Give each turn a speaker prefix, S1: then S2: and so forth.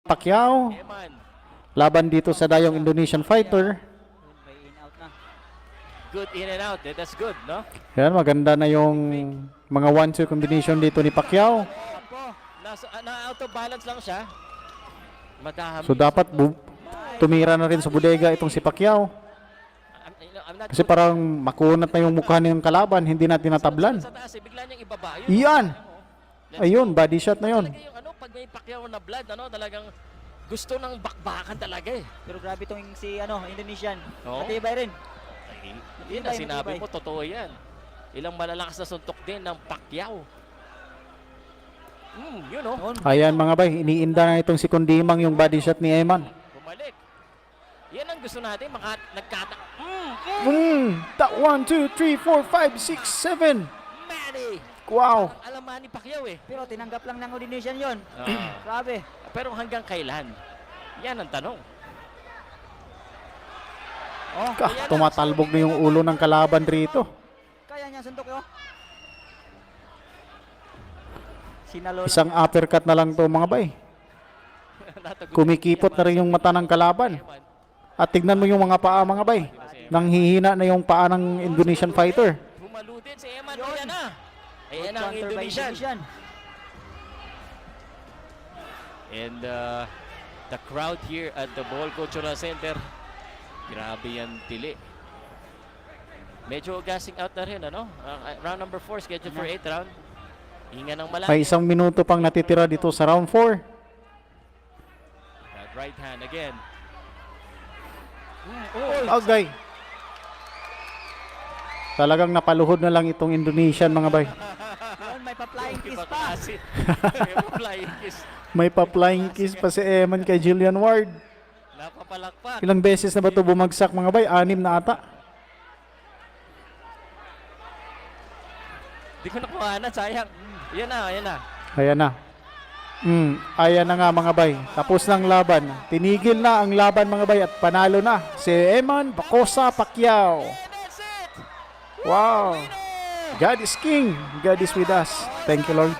S1: Pacquiao laban dito sa dayong Indonesian fighter.
S2: May in out na.
S3: Good in and out. That's good, no?
S1: Yan, maganda na yung mga 1-2 combination dito ni Pacquiao.
S3: Na-out of balance lang siya. Madami.
S1: So dapat tumira na rin sa bodega itong si Pacquiao.
S3: I'm not
S1: Kasi parang makunat na yung mukha ng kalaban, hindi natin natablan.
S3: sa taas, bigla niyang ibaba.
S1: Yan! Ayun, body shot na yun.
S3: Talaga yung ano, pag may Pacquiao na blood, ano, talagang gusto ng bakbakan talaga eh.
S2: Pero grabe tong si Indonesian.
S3: Oo.
S2: Matibay rin.
S3: Yun na sinabi mo, totoo yan. Ilang malalakas na suntok din ng Pacquiao. Yun o.
S1: Ayan mga bay, iniinda na itong si Kundimang yung body shot ni Eman.
S3: Bumalik. Yan ang gusto natin, nagkata...
S1: That 1, 2, 3, 4, 5, 6, 7.
S3: Manny!
S1: Wow.
S3: Alam ni Pacquiao eh.
S2: Pero tinanggap lang ng Indonesian yon. Grabe.
S3: Pero hanggang kailan? Yan ang tanong.
S2: Oh,
S1: Tumatalbog na yung ulo ng kalaban rito.
S2: kaya niya suntok yo. Sinalo lang.
S1: Isang uppercut na lang to mga bay. Kumikipot na rin yung mata ng kalaban. At tignan mo yung mga paa mga bay. Nanghihina na yung paa ng Indonesian fighter.
S3: Bumalo din si Eman. Ayan na. Ayan
S2: Good
S3: ang
S2: counter by
S3: Indonesian. And the crowd here at the Bohol Cultural Center, grabe yan tili. Medyo gassing out na rin, ano? Round number 4, scheduled for 8 round. Hinga ng malaki.
S1: May 1 minuto pang natitira dito sa round 4.
S3: That right hand again.
S1: Okay. Talagang napaluhod na lang itong Indonesian mga bay.
S2: Yun, may pa-flying kiss pa.
S3: May pa-flying kiss.
S1: May pa-flying kiss pa si Eman kay Jillian Ward.
S3: Napapalakpak.
S1: Ilang beses na ba ito bumagsak mga bay? 6 na ata.
S3: Di ko nakuha na, sayang. Yan na, yan na.
S1: Ayan na. Ayan na nga mga bay. Tapos ng laban. Tinigil na ang laban mga bay at panalo na si Eman Bacosa Pacquiao.
S3: And that's it!
S1: Wow. God is King. God is with us. Thank you, Lord.